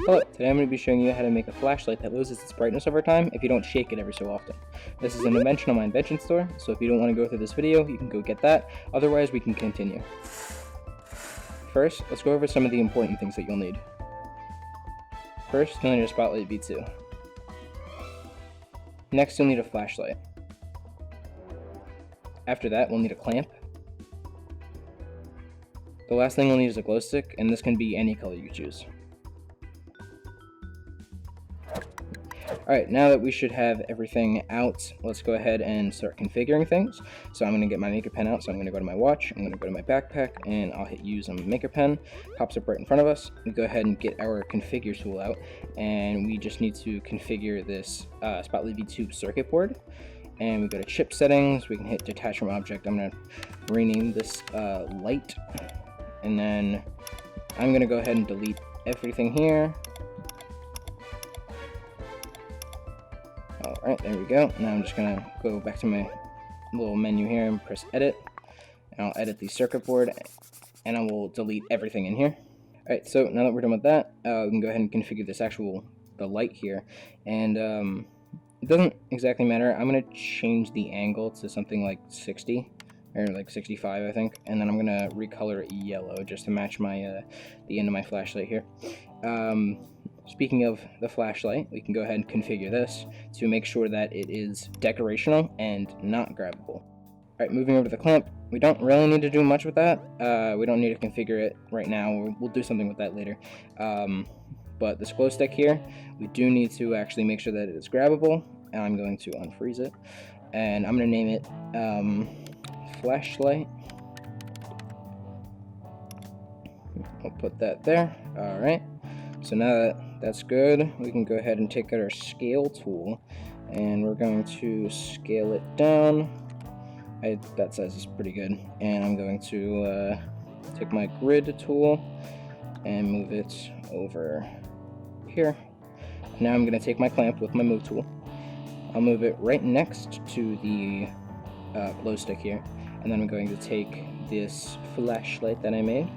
Hello, today I'm going to be showing you how to make a flashlight that loses its brightness over time if you don't shake it every so often. This is an invention on my invention store, so if you don't want to go through this video, you can go get that, otherwise we can continue. First, let's go over some of the important things that you'll need. First, you'll need a Spotlight V2. Next, you'll need a flashlight. After that, we'll need a clamp. The last thing we'll need is a glow stick, and this can be any color you choose. Alright, now that we should have everything out, let's go ahead and start configuring things. So I'm going to get my maker pen out, so I'm going to go to my watch, I'm going to go to my backpack, and I'll hit use on my maker pen. Pops up right in front of us. We go ahead and get our configure tool out, and we just need to configure this Spotlight V2 circuit board. And we go to chip settings, we can hit detach from object. I'm going to rename this light, and then I'm going to go ahead and delete everything here. Alright, there we go. Now I'm just going to go back to my little menu here and press edit. And I'll edit the circuit board, and I will delete everything in here. Alright, so now that we're done with that, we can go ahead and configure this the light here. And it doesn't exactly matter. I'm going to change the angle to something like 60, or like 65, I think. And then I'm going to recolor it yellow just to match my the end of my flashlight here. Speaking of the flashlight, we can go ahead and configure this to make sure that it is decorational and not grabbable. Alright, moving over to the clamp, we don't really need to do much with that. We don't need to configure it right now. We'll do something with that later. But this glow stick here, we do need to actually make sure that it is grabbable. And I'm going to unfreeze it. And I'm going to name it flashlight. I'll put that there. Alright. So now that that's good, we can go ahead and take out our scale tool, and we're going to scale it down. That size is pretty good. And I'm going to take my grid tool and move it over here. Now I'm going to take my clamp with my move tool. I'll move it right next to the glow stick here, and then I'm going to take this flashlight that I made,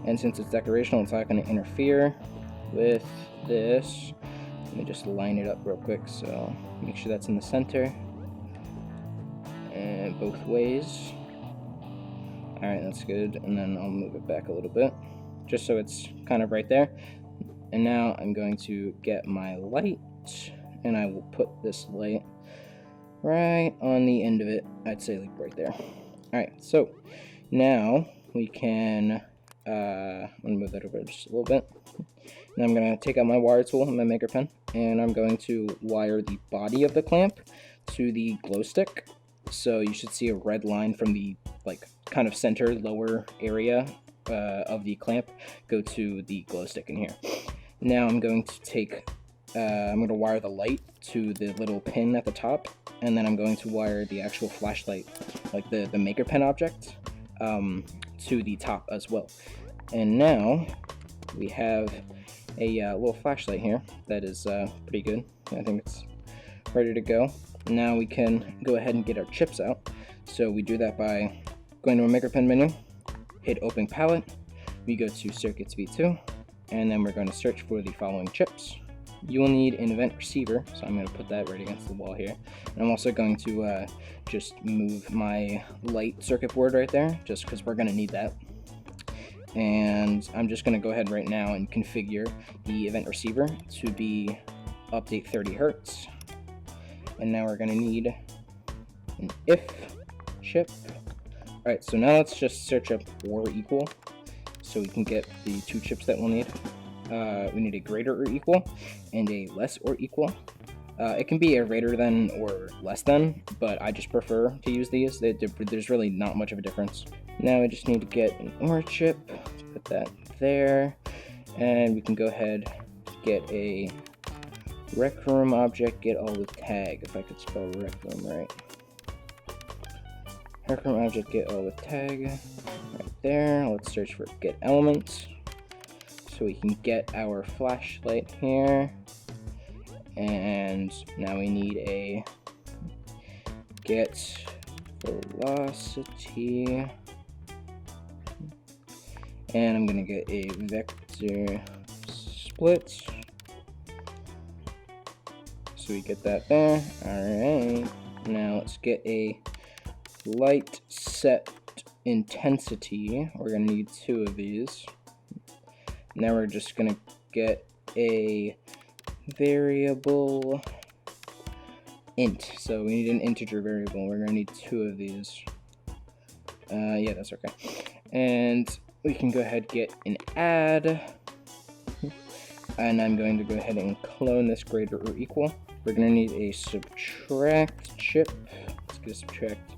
and since it's decorational, it's not going to interfere with this. Let me just line it up real quick, so make sure that's in the center and both ways. Alright, that's good, and then I'll move it back a little bit just so it's kind of right there. And now I'm going to get my light, and I will put this light right on the end of it. I'd say like right there. Alright, so now we can I'm gonna move that over just a little bit. Now I'm going to take out my wire tool and my maker pen, and I'm going to wire the body of the clamp to the glow stick. So you should see a red line from the kind of center lower area of the clamp go to the glow stick in here. Now I'm going to take I'm going to wire the light to the little pin at the top, and then I'm going to wire the actual flashlight, like the maker pen object, to the top as well. And now we have a little flashlight here that is pretty good. I think it's ready to go. Now we can go ahead and get our chips out. So we do that by going to a maker pen menu, hit open palette, we go to circuits V2, and then we're going to search for the following chips. You will need an event receiver, so I'm going to put that right against the wall here. And I'm also going to just move my light circuit board right there, just because we're going to need that. And I'm just going to go ahead right now and configure the event receiver to be update 30 Hertz. And now we're going to need an if chip. Alright, so now let's just search up or equal so we can get the two chips that we'll need. We need a greater or equal and a less or equal. It can be a greater than or less than, but I just prefer to use these. There's really not much of a difference. Now I just need to get an OR chip, put that there, and we can go ahead get a rec room object, get all with tag, if I could spell rec room right. Rec room object, get all with tag, right there. Let's search for get elements, so we can get our flashlight here. And now we need a get velocity, and I'm gonna get a vector split. So we get that there. Alright, now let's get a light set intensity. We're going to need 2 of these. Now we're just going to get a variable int. So we need an integer variable. We're going to need 2 of these. Yeah, that's okay. And we can go ahead and get an add. And I'm going to go ahead and clone this greater or equal. We're going to need a subtract chip. Let's get a subtract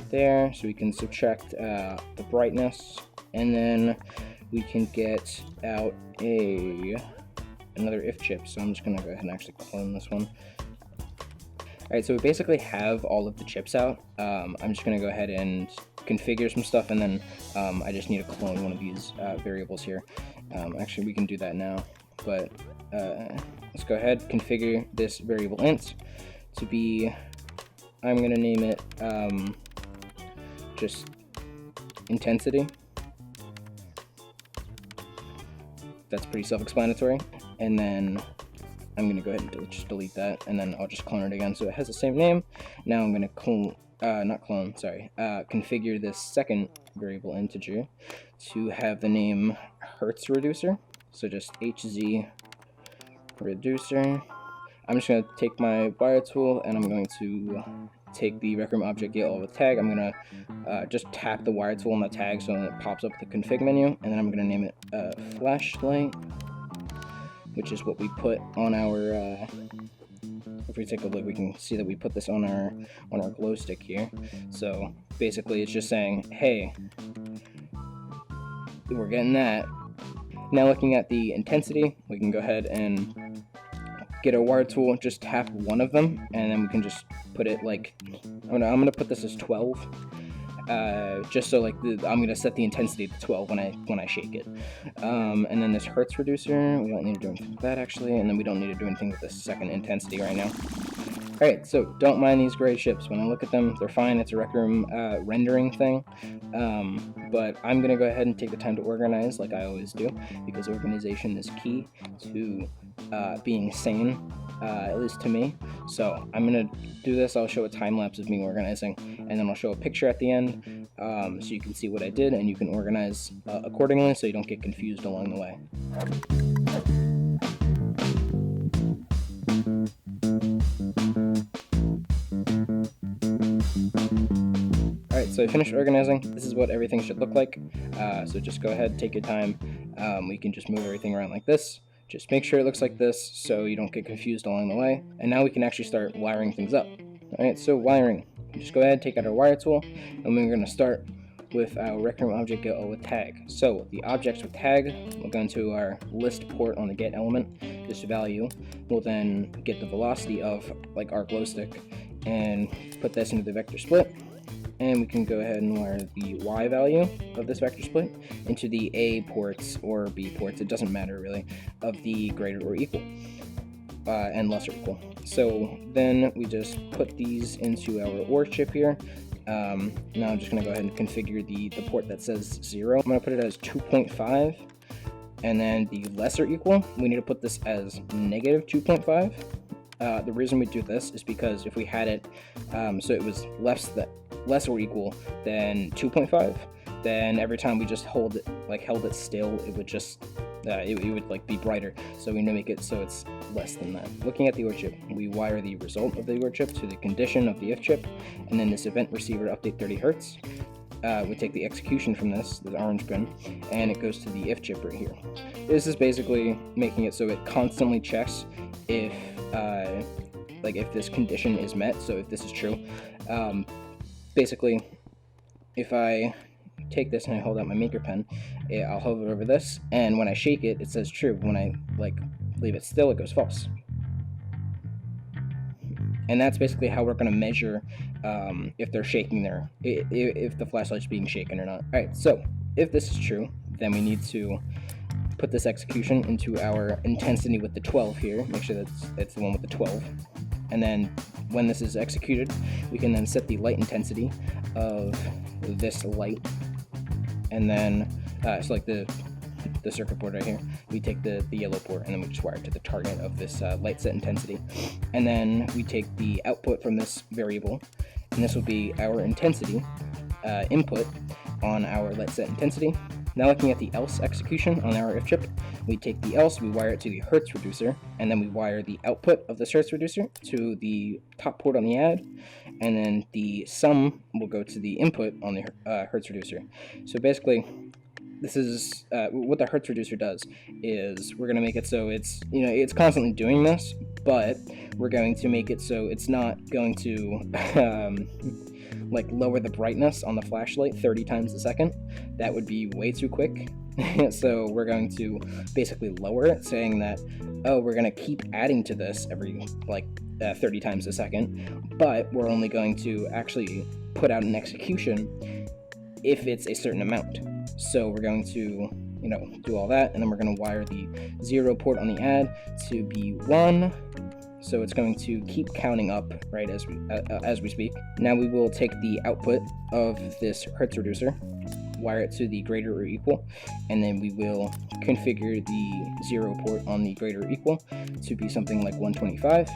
there, so we can subtract the brightness, and then we can get out another if chip. So I'm just going to go ahead and actually clone this one. Alright, so we basically have all of the chips out. I'm just going to go ahead and configure some stuff, and then I just need to clone one of these variables here. Actually, we can do that now, but let's go ahead, configure this variable int to be, I'm going to name it just intensity. That's pretty self-explanatory. And then I'm going to go ahead and just delete that, and then I'll just clone it again so it has the same name. Now I'm going to configure this second variable integer to have the name Hertz reducer. So just HZ reducer. I'm just going to take my wire tool, and I'm going to take the Rec Room object, get all with tag. I'm going to just tap the wire tool on the tag so it pops up the config menu, and then I'm going to name it flashlight, which is what we put on our, if we take a look, we can see that we put this on our glow stick here. So basically it's just saying, hey, we're getting that. Now looking at the intensity, we can go ahead and get a wire tool, just tap one of them, and then we can just put it like, I'm gonna put this as 12, just so like I'm gonna set the intensity to 12 when I shake it. And then this Hertz reducer, we don't need to do anything with that actually, and then we don't need to do anything with the second intensity right now. Alright, so don't mind these gray chips. When I look at them, they're fine. It's a Rec Room rendering thing. But I'm going to go ahead and take the time to organize like I always do, because organization is key to being sane, at least to me. So I'm going to do this. I'll show a time lapse of me organizing, and then I'll show a picture at the end so you can see what I did, and you can organize accordingly so you don't get confused along the way. Alright, so I finished organizing. This is what everything should look like. So just go ahead, take your time. We can just move everything around like this. Just make sure it looks like this so you don't get confused along the way. And now we can actually start wiring things up. Alright, so wiring. Just go ahead, take out our wire tool, and we're going to start with our Rec Room object get all with tag. So the objects with tag will go into our list port on the get element. This value will then get the velocity of like our glow stick and put this into the vector split. And we can go ahead and wire the Y value of this vector split into the A ports or B ports, it doesn't matter really, of the greater or equal and lesser equal. So then we just put these into our OR chip here. Now I'm just going to go ahead and configure the port that says 0. I'm going to put it as 2.5, and then the lesser equal, we need to put this as negative 2.5. The reason we do this is because if we had it so it was less or equal than 2.5, then every time we just held it still, it would just it would like be brighter. So we need to make it so it's less than that. Looking at the OR chip, we wire the result of the OR chip to the condition of the if chip, and then this event receiver update 30 Hertz. We take the execution from this, the orange pin, and it goes to the if chip right here. This is basically making it so it constantly checks if if this condition is met. So if this is true, basically if I take this and I hold out my maker pen, I'll hover over this, and when I shake it, it says true. When I leave it still, it goes false. And that's basically how we're going to measure if they're shaking if the flashlight's being shaken or not. Alright, so if this is true, then we need to put this execution into our intensity with the 12 here. Make sure that's the one with the 12. And then when this is executed, we can then set the light intensity of this light. And then, so like the the circuit board right here, we take the yellow port and then we just wire it to the target of this light set intensity. And then we take the output from this variable, and this will be our intensity input on our light set intensity. Now looking at the else execution on our if chip, we take the else, we wire it to the Hertz reducer, and then we wire the output of this Hertz reducer to the top port on the add, and then the sum will go to the input on the Hertz reducer. So basically, this is what the Hertz reducer does is we're going to make it so it's, it's constantly doing this, but we're going to make it so it's not going to like lower the brightness on the flashlight 30 times a second. That would be way too quick. So we're going to basically lower it, saying that, oh, we're going to keep adding to this every 30 times a second, but we're only going to actually put out an execution if it's a certain amount. So we're going to do all that, and then we're going to wire the 0 port on the add to be 1. So it's going to keep counting up, right, as we speak. Now we will take the output of this Hertz reducer, wire it to the greater or equal, and then we will configure the 0 port on the greater or equal to be something like 125.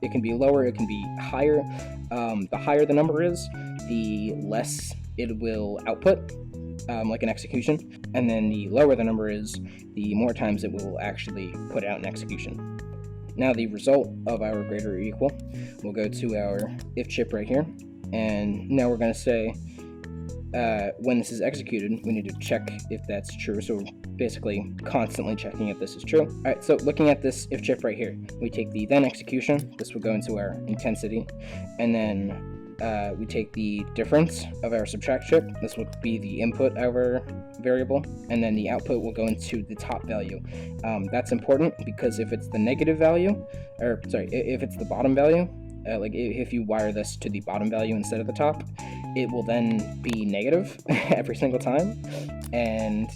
It can be lower, it can be higher. The higher the number is, the less it will output, like an execution, and then the lower the number is, the more times it will actually put out an execution. Now the result of our greater or equal will go to our if chip right here, and now we're going to say when this is executed, we need to check if that's true. So basically constantly checking if this is true. Alright, so looking at this if chip right here, we take the then execution, this will go into our intensity, and then we take the difference of our subtract chip, this will be the input of our variable, and then the output will go into the top value. That's important because if it's the negative value, if it's the bottom value, if you wire this to the bottom value instead of the top, it will then be negative every single time, and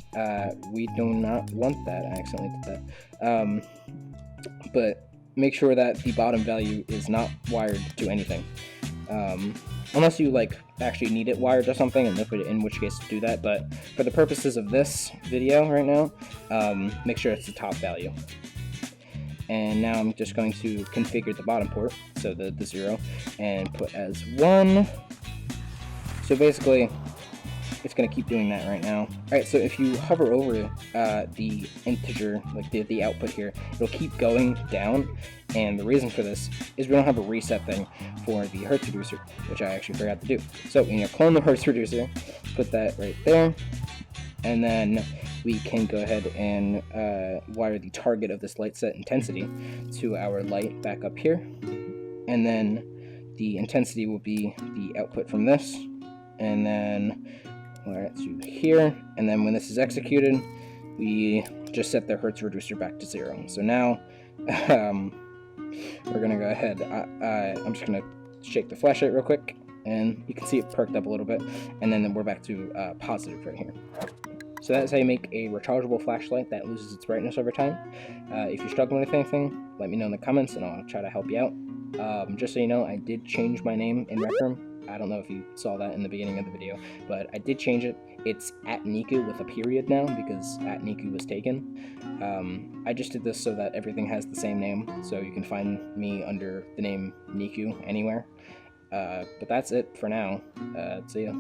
we do not want that. I accidentally did that. But make sure that the bottom value is not wired to anything. Unless you actually need it wired to something, in which case do that, but for the purposes of this video right now, make sure it's the top value. And now I'm just going to configure the bottom port, so the 0, and put as 1. So basically, it's going to keep doing that right now. Alright, so if you hover over the integer, the output here, it'll keep going down, and the reason for this is we don't have a reset thing for the Hertz reducer, which I actually forgot to do. So clone the Hertz reducer, put that right there, and then we can go ahead and wire the target of this light set intensity to our light back up here, and then the intensity will be the output from this, and then wire it to here, and then when this is executed, we just set the Hertz reducer back to 0. So now we're gonna go ahead, I'm just gonna shake the flashlight real quick, and you can see it perked up a little bit, and then we're back to positive right here. So that's how you make a rechargeable flashlight that loses its brightness over time. If you're struggling with anything, let me know in the comments and I'll try to help you out. Just so you know, I did change my name in Rec Room. I don't know if you saw that in the beginning of the video, but I did change it. It's @Niku with a period now because @Niku was taken. I just did this so that everything has the same name, so you can find me under the name Niku anywhere. But that's it for now. See ya.